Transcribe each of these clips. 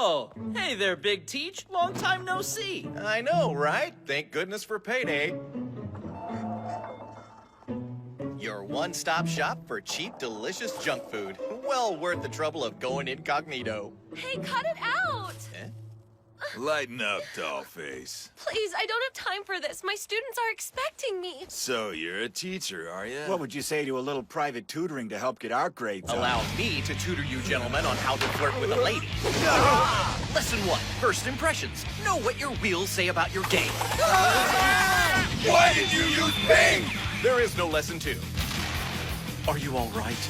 Oh, hey there, Big Teach. Long time no see. I know, right? Thank goodness for payday. Your one-stop shop for cheap, delicious junk food. Well worth the trouble of going incognito. Hey, cut it out! Eh? Lighten up, dollface. Please, I don't have time for this. My students are expecting me. So, you're a teacher, are you? What would you say to a little private tutoring to help get our grades up? Allow me to tutor you gentlemen on how to flirt with a lady. Lesson 1, first impressions. Know what your wheels say about your game. Why did you use Bing? There is no lesson 2. Are you all right?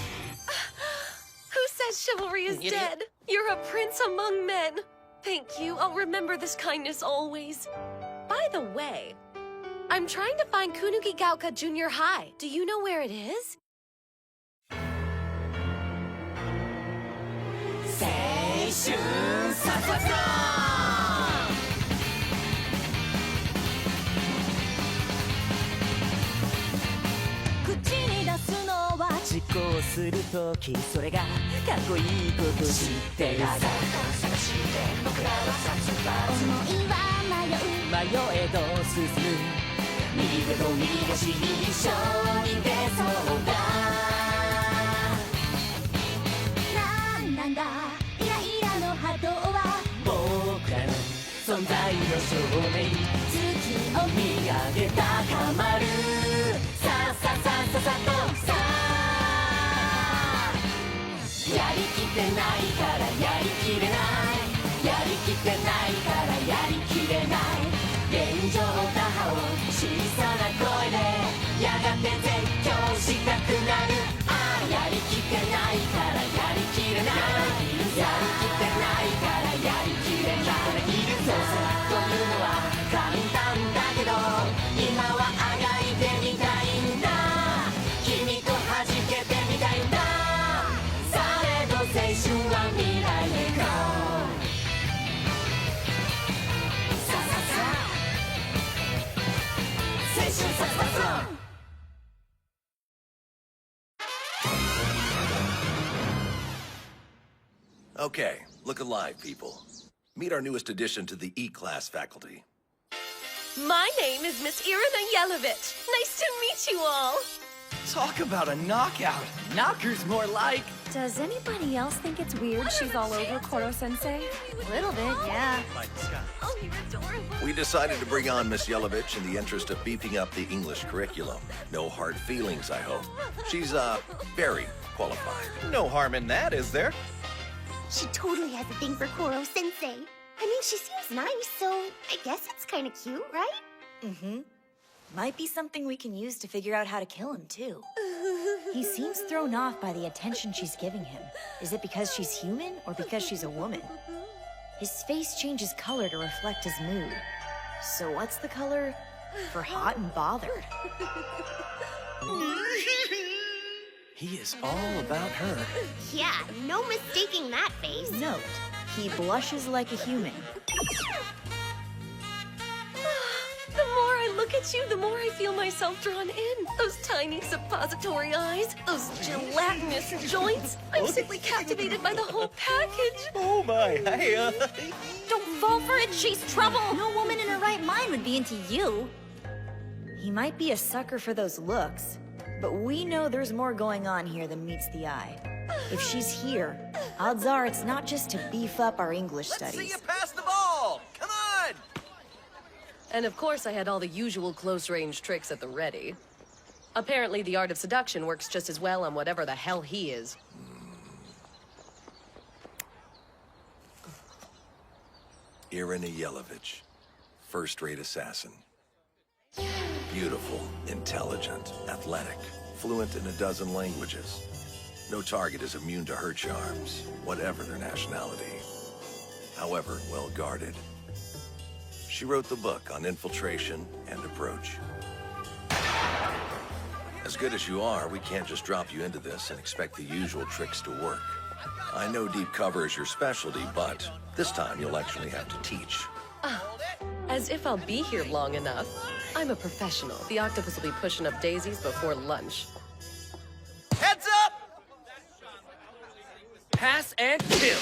Who says chivalry is Idiot. dead? You're a prince among men. Thank you. I'll remember this kindness always. By the way, I'm trying to find Kunugigaoka Junior High. Do you know where it is? Okay, look alive, people. Meet our newest addition to the E-class faculty. My name is Miss Irina Yelovich. Nice to meet you all. Talk about a knockout. Knocker's more like... Does anybody else think it's weird she's all over Koro-sensei? A little bit, yeah. Oh, you're adorable. We decided to bring on Miss Yelovich in the interest of beefing up the English curriculum. No hard feelings, I hope. She's, very qualified. No harm in that, is there? She totally has a thing for Koro-sensei. I mean, she seems nice, so I guess it's kind of cute, right? Mm-hmm. Might be something we can use to figure out how to kill him, too. He seems thrown off by the attention she's giving him. Is it because she's human, or because she's a woman? His face changes color to reflect his mood. So what's the color for hot and bothered? He is all about her. Yeah, no mistaking that face. Note, he blushes like a human. The more I look at you, the more I feel myself drawn in. Those tiny suppository eyes, those gelatinous joints. I'm simply captivated by the whole package. Oh my, hey, Don't fall for it, she's trouble! No woman in her right mind would be into you. He might be a sucker for those looks, but we know there's more going on here than meets the eye. If she's here, odds are it's not just to beef up our English studies. See you pass the ball. Come on. And of course I had all the usual close-range tricks at the ready. Apparently the art of seduction works just as well on whatever the hell he is. Irina Yelovich, first-rate assassin. Beautiful, intelligent, athletic, fluent in a dozen languages. No target is immune to her charms, whatever their nationality. However, well-guarded. She wrote the book on infiltration and approach. As good as you are, we can't just drop you into this and expect the usual tricks to work. I know deep cover is your specialty, but this time you'll actually have to teach. As if I'll be here long enough. I'm a professional. The octopus will be pushing up daisies before lunch. Heads up! Pass and kill.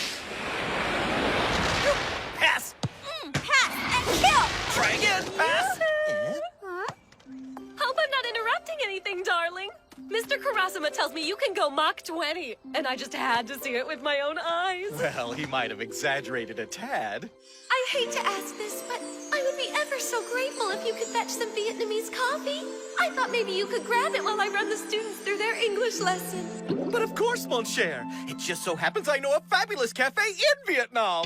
anything, darling. Mr. Kurasama tells me you can go Mach 20, and I just had to see it with my own eyes. Well, he might have exaggerated a tad. I hate to ask this, but I would be ever so grateful if you could fetch some Vietnamese coffee. I thought maybe you could grab it while I run the students through their English lesson. But of course, mon cher. It just so happens I know a fabulous cafe in Vietnam.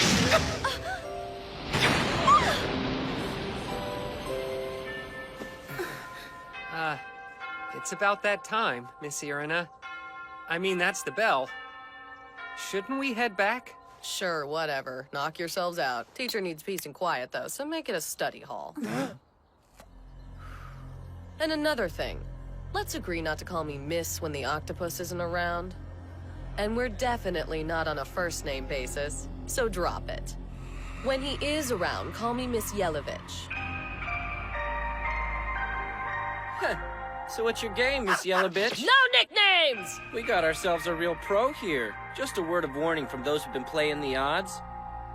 It's about that time, Miss Irina. I mean, that's the bell. Shouldn't we head back? Sure, whatever. Knock yourselves out. Teacher needs peace and quiet, though, so make it a study hall. And another thing. Let's agree not to call me Miss when the octopus isn't around. And we're definitely not on a first-name basis, so drop it. When he is around, call me Miss Yelovich. So what's your game, Miss Yellow Bitch? No nicknames! We got ourselves a real pro here. Just a word of warning from those who've been playing the odds.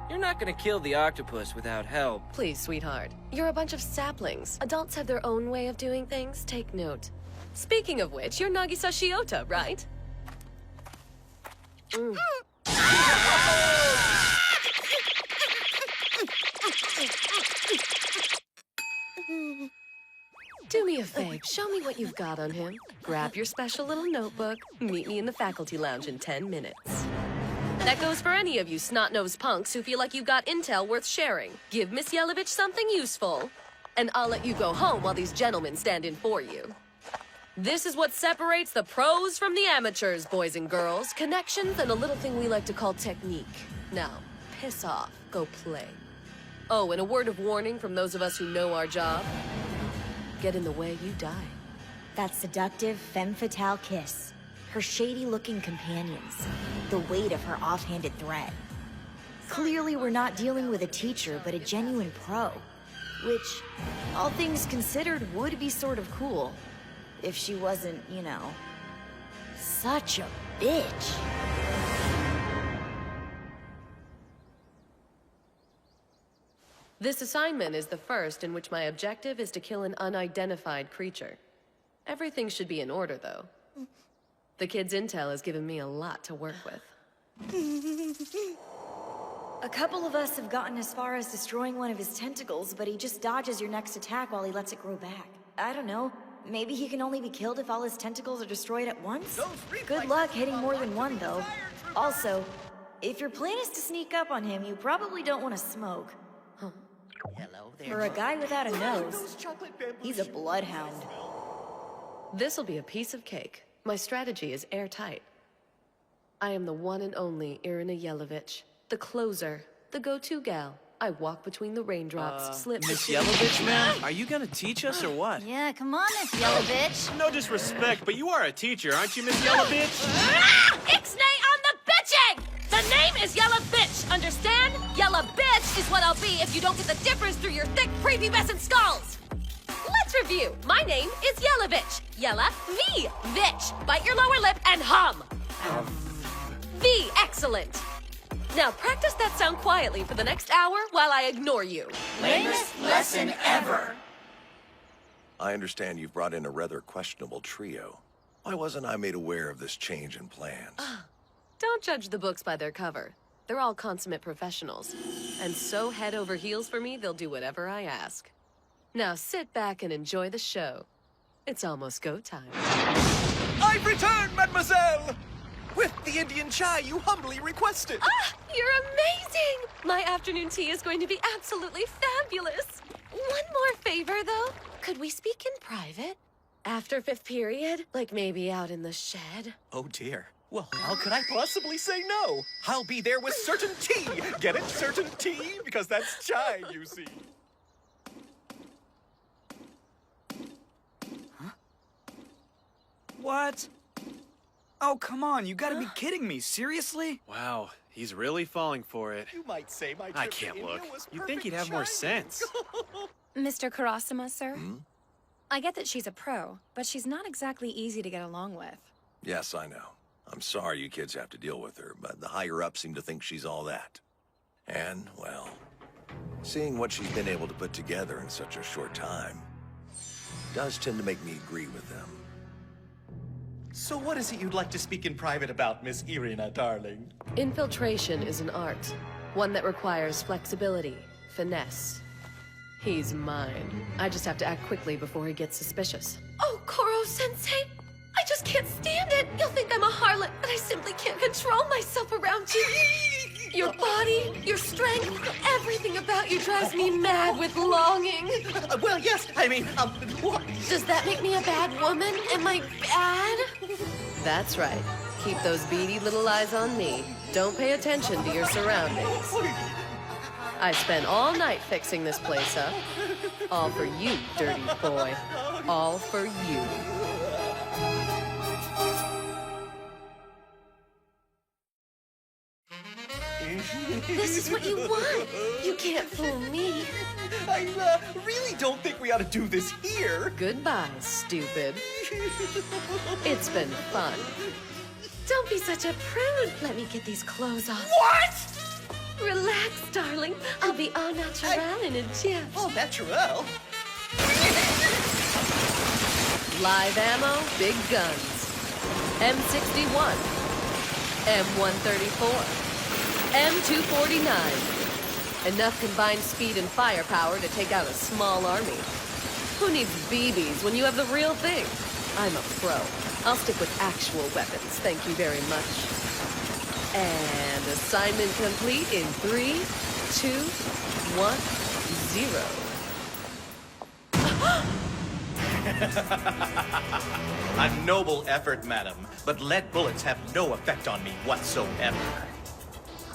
You're not gonna kill the octopus without help. Please, sweetheart. You're a bunch of saplings. Adults have their own way of doing things. Take note. Speaking of which, you're Nagisa Shiota, right? Do me a favor, show me what you've got on him. Grab your special little notebook. Meet me in the faculty lounge in 10 minutes. That goes for any of you snot-nosed punks who feel like you've got intel worth sharing. Give Miss Yelovich something useful, and I'll let you go home while these gentlemen stand in for you. This is what separates the pros from the amateurs, boys and girls. Connections and a little thing we like to call technique. Now, piss off. Go play. Oh, and a word of warning from those of us who know our job. Get in the way, you die. That seductive femme fatale kiss. Her shady-looking companions. The weight of her offhanded threat. Clearly we're not dealing with a teacher, but a genuine pro. Which, all things considered, would be sort of cool. If she wasn't, you know, such a bitch. This assignment is the first in which my objective is to kill an unidentified creature. Everything should be in order, though. The kid's intel has given me a lot to work with. A couple of us have gotten as far as destroying one of his tentacles, but he just dodges your next attack while he lets it grow back. I don't know. Maybe he can only be killed if all his tentacles are destroyed at once? Good luck hitting more than one, though. Also, if your plan is to sneak up on him, you probably don't want to smoke. Hello there. For a guy without a nose, he's a bloodhound. This'll be a piece of cake. My strategy is airtight. I am the one and only Irina Yelovich, the closer, the go-to gal. I walk between the raindrops, slip... Miss Yelovich, man? Are you gonna teach us or what? Yeah, come on, Miss Yellow Bitch. No disrespect, but you are a teacher, aren't you, Miss Yelovich? Ixnay on the bitching! The name is Yellow Bitch, understand? Yellow Bitch is what I'll be if you don't get the difference through your thick, prepubescent skulls! Let's review. My name is Yelovich. Yella V. Vitch. Bite your lower lip and hum. V. Excellent. Now practice that sound quietly for the next hour while I ignore you. Lamest lesson ever. I understand you've brought in a rather questionable trio. Why wasn't I made aware of this change in plans? Don't judge the books by their cover. They're all consummate professionals. And so head over heels for me, they'll do whatever I ask. Now sit back and enjoy the show. It's almost go time. I've returned, mademoiselle! With the Indian chai you humbly requested. Ah, you're amazing! My afternoon tea is going to be absolutely fabulous. One more favor, though. Could we speak in private? After fifth period, like maybe out in the shed. Oh dear. Well, how could I possibly say no? I'll be there with certainty. Get it? Certainty? Because that's chai, you see. What? Oh, come on, you gotta be kidding me. Seriously? Wow, he's really falling for it. You might say my trip I to can't India look. was You'd think he'd have perfect more timing. sense. Mr. Kurasama, sir? I get that she's a pro, but she's not exactly easy to get along with. Yes, I know. I'm sorry you kids have to deal with her, but the higher-ups seem to think she's all that. And, well, seeing what she's been able to put together in such a short time does tend to make me agree with them. So what is it you'd like to speak in private about, Miss Irina, darling? Infiltration is an art. One that requires flexibility, finesse. He's mine. I just have to act quickly before he gets suspicious. Oh, Koro-sensei! I just can't stand it! You'll think I'm a harlot, but I simply can't control myself around you. Your body, your strength, everything about you drives me mad with longing. Well, yes, I mean, what? Does that make me a bad woman? Am I bad? That's right. Keep those beady little eyes on me. Don't pay attention to your surroundings. I spent all night fixing this place up. All for you, dirty boy. All for you. This is what you want. You can't fool me. I really don't think we ought to do this here. Goodbye, stupid. It's been fun. Don't be such a prude. Let me get these clothes off. What? Relax, darling. I'll be au naturel in a jiff. Oh, natural. Live ammo, big guns. M61, M134, M249. Enough combined speed and firepower to take out a small army. Who needs BBs when you have the real thing? I'm a pro. I'll stick with actual weapons, thank you very much. And assignment complete in 3, 2, 1, 0. A noble effort, madam, but lead bullets have no effect on me whatsoever.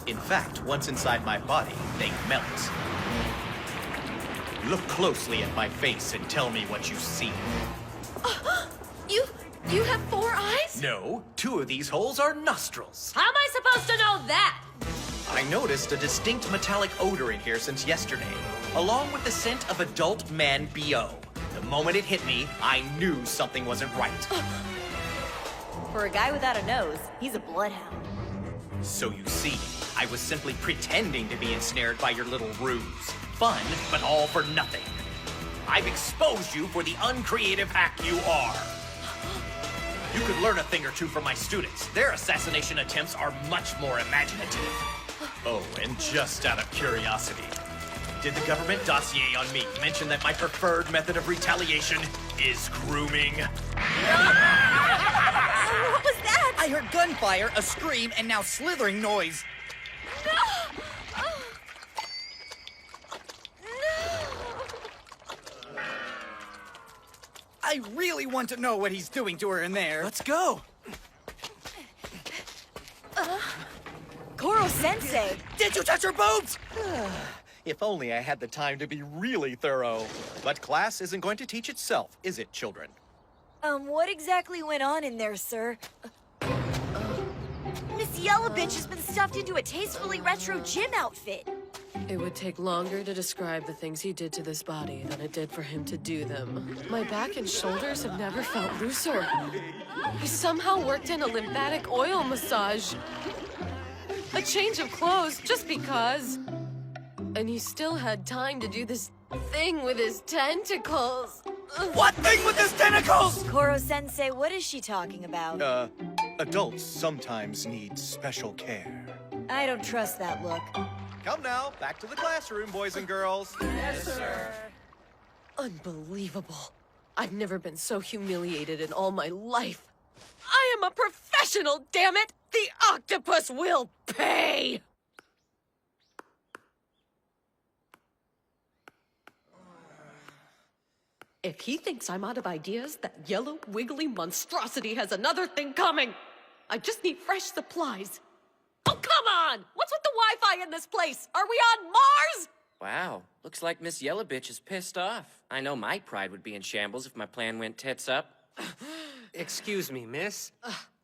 In fact, once inside my body, they melt. Look closely at my face and tell me what you see. You have 4 eyes? No, 2 of these holes are nostrils. How am I supposed to know that? I noticed a distinct metallic odor in here since yesterday, along with the scent of adult man BO. The moment it hit me, I knew something wasn't right. For a guy without a nose, he's a bloodhound. So you see, I was simply pretending to be ensnared by your little ruse. Fun, but all for nothing. I've exposed you for the uncreative hack you are. You could learn a thing or two from my students. Their assassination attempts are much more imaginative. Oh, and just out of curiosity, did the government dossier on me mention that my preferred method of retaliation is grooming? What was that? I heard gunfire, a scream, and now slithering noise. No! I really want to know what he's doing to her in there. Let's go. Koro-sensei! Did you touch her boobs? If only I had the time to be really thorough. But class isn't going to teach itself, is it, children? What exactly went on in there, sir? Miss Yellow Bitch has been stuffed into a tastefully retro gym outfit. It would take longer to describe the things he did to this body than it did for him to do them. My back and shoulders have never felt looser. He somehow worked in a lymphatic oil massage. A change of clothes just because. And he still had time to do this thing with his tentacles. What thing with his tentacles? Koro-sensei, what is she talking about? Adults sometimes need special care. I don't trust that look. Come now, back to the classroom, boys and girls. Yes, sir. Unbelievable. I've never been so humiliated in all my life. I am a professional, damn it! The octopus will pay! If he thinks I'm out of ideas, that yellow, wiggly monstrosity has another thing coming. I just need fresh supplies. Oh, come on! What's with the Wi-Fi in this place? Are we on Mars? Wow, looks like Miss Yellow Bitch is pissed off. I know my pride would be in shambles if my plan went tits up. Excuse me, miss.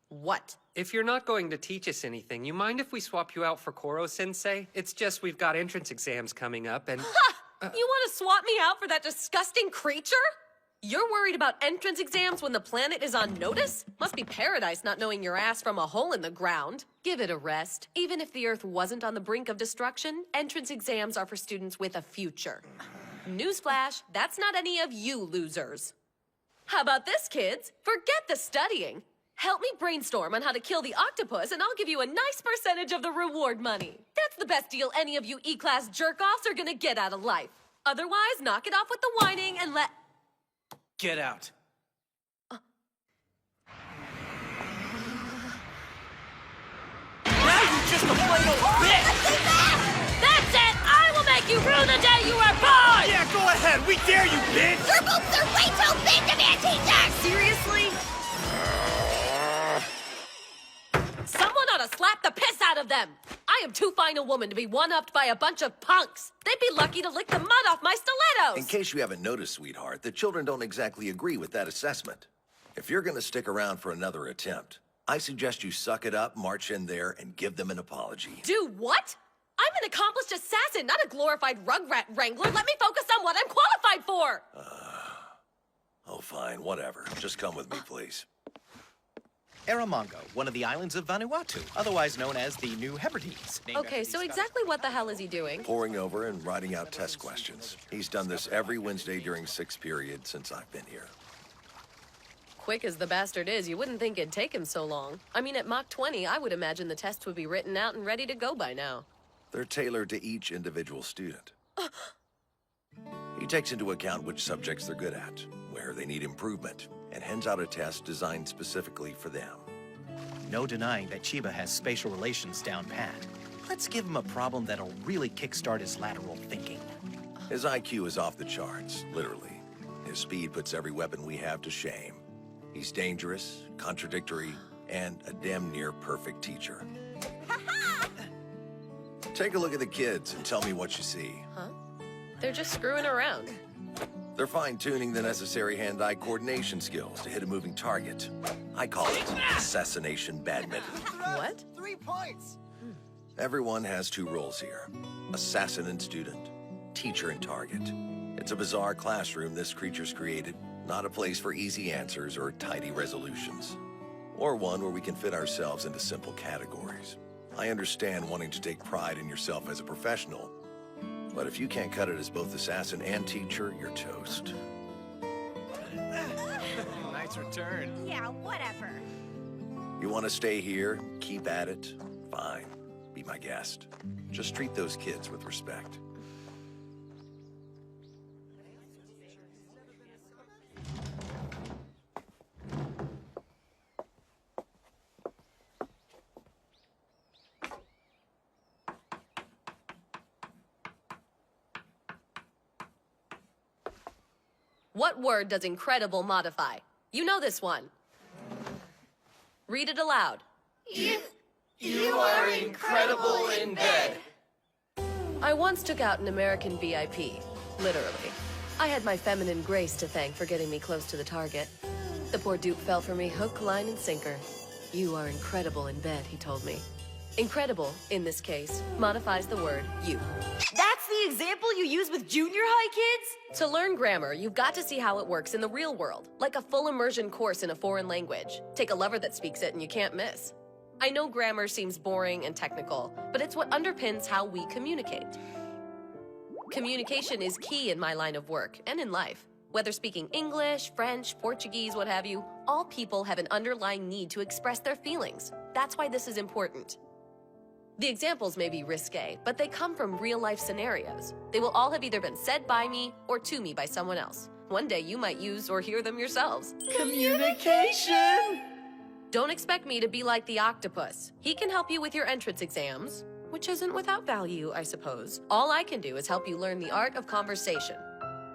What? If you're not going to teach us anything, you mind if we swap you out for Koro-sensei? It's just we've got entrance exams coming up and... Ha! You want to swap me out for that disgusting creature? You're worried about entrance exams when the planet is on notice? Must be paradise not knowing your ass from a hole in the ground. Give it a rest. Even if the Earth wasn't on the brink of destruction, entrance exams are for students with a future. Newsflash, that's not any of you losers. How about this, kids? Forget the studying. Help me brainstorm on how to kill the octopus, and I'll give you a nice percentage of the reward money. That's the best deal any of you E-class jerk-offs are gonna get out of life. Otherwise, knock it off with the whining and let... Get out. Now you're just a plain old bitch! That's it! I will make you rue the day you were born! Yeah, go ahead. We dare you, bitch! Your boots are way too big to be a teacher! Seriously? Someone ought to slap the piss out of them! I am too fine a woman to be one-upped by a bunch of punks. They'd be lucky to lick the mud off my stilettos! In case you haven't noticed, sweetheart, the children don't exactly agree with that assessment. If you're gonna stick around for another attempt, I suggest you suck it up, march in there, and give them an apology. Do what? I'm an accomplished assassin, not a glorified rugrat wrangler. Let me focus on what I'm qualified for! Oh, fine, whatever. Just come with me, please. Eramongo, one of the islands of Vanuatu, otherwise known as the New Hebrides. Okay, so exactly what the hell is he doing? Poring over and writing out test questions. He's done this every Wednesday during 6th period since I've been here. Quick as the bastard is, you wouldn't think it'd take him so long. I mean, at Mach 20, I would imagine the tests would be written out and ready to go by now. They're tailored to each individual student. He takes into account which subjects they're good at, where they need improvement, and hands out a test designed specifically for them. No denying that Chiba has spatial relations down pat. Let's give him a problem that'll really kickstart his lateral thinking. His IQ is off the charts, literally. His speed puts every weapon we have to shame. He's dangerous, contradictory, and a damn near perfect teacher. Take a look at the kids and tell me what you see. Huh? They're just screwing around. They're fine-tuning the necessary hand-eye coordination skills to hit a moving target. I call it assassination badminton. What? 3 points! Everyone has 2 roles here. Assassin and student. Teacher and target. It's a bizarre classroom this creature's created. Not a place for easy answers or tidy resolutions. Or one where we can fit ourselves into simple categories. I understand wanting to take pride in yourself as a professional, but if you can't cut it as both assassin and teacher, you're toast. Nice return. Yeah, whatever. You want to stay here, keep at it, fine. Be my guest. Just treat those kids with respect. What word does incredible modify? You know this one. Read it aloud. You are incredible in bed. I once took out an American VIP, literally. I had my feminine grace to thank for getting me close to the target. The poor dupe fell for me hook, line, and sinker. You are incredible in bed, he told me. Incredible, in this case, modifies the word you. That's the example you use with junior high kids? To learn grammar, you've got to see how it works in the real world, like a full immersion course in a foreign language. Take a lover that speaks it and you can't miss. I know grammar seems boring and technical, but it's what underpins how we communicate. Communication is key in my line of work and in life. Whether speaking English, French, Portuguese, what have you, all people have an underlying need to express their feelings. That's why this is important. The examples may be risque, but they come from real-life scenarios. They will all have either been said by me or to me by someone else. One day you might use or hear them yourselves. Communication! Don't expect me to be like the octopus. He can help you with your entrance exams, which isn't without value, I suppose. All I can do is help you learn the art of conversation.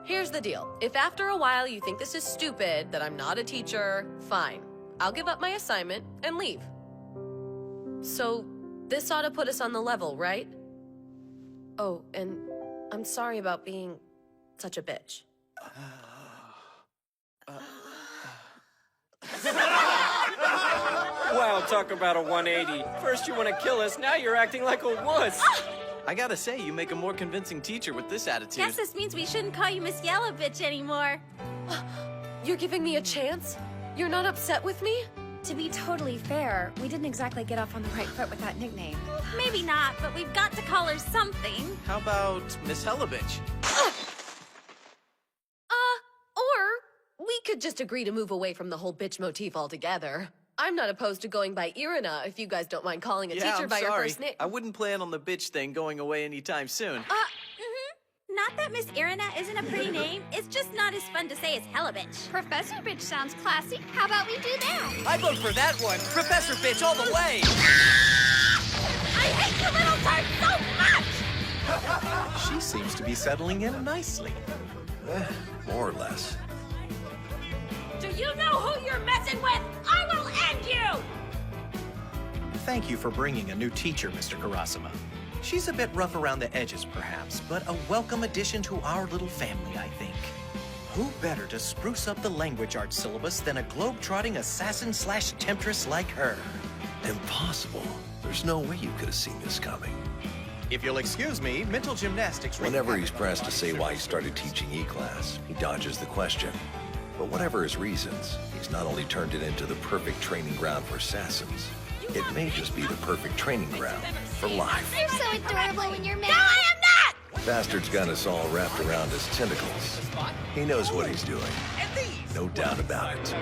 Here's the deal. If after a while you think this is stupid, that I'm not a teacher, fine. I'll give up my assignment and leave. So, this ought to put us on the level, right? Oh, and I'm sorry about being such a bitch. Wow, talk about a 180. First you want to kill us, now you're acting like a wuss. I gotta say, you make a more convincing teacher with this attitude. Guess this means we shouldn't call you Miss Yellow Bitch anymore. You're giving me a chance? You're not upset with me? To be totally fair, we didn't exactly get off on the right foot with that nickname. Maybe not, but we've got to call her something. How about Miss Hellavich? Or we could just agree to move away from the whole bitch motif altogether. I'm not opposed to going by Irina if you guys don't mind calling a teacher I'm by your sorry. first name. I wouldn't plan on the bitch thing going away anytime soon. Not that Miss Irina isn't a pretty name, it's just not as fun to say as Hella Bitch. Professor Bitch sounds classy. How about we do that? I vote for that one. Professor Bitch all the way. I hate you little turds so much! She seems to be settling in nicely. More or less. Do you know who you're messing with? I will end you! Thank you for bringing a new teacher, Mr. Karasuma. She's a bit rough around the edges, perhaps, but a welcome addition to our little family, I think. Who better to spruce up the language arts syllabus than a globe-trotting assassin/temptress like her? Impossible. There's no way you could have seen this coming. If you'll excuse me, mental gymnastics... Whenever he's pressed to say why he started teaching E-Class, he dodges the question. But whatever his reasons, he's not only turned it into the perfect training ground for assassins, it may just be the perfect training ground for life. You're so adorable when you're mad. No, I am not! Bastard's got us all wrapped around his tentacles. He knows what he's doing. No doubt about it.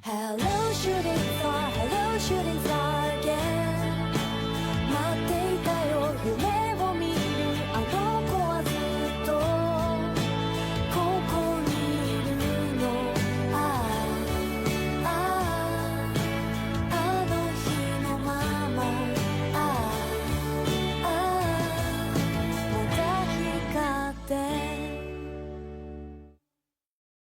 Hello, shooting star,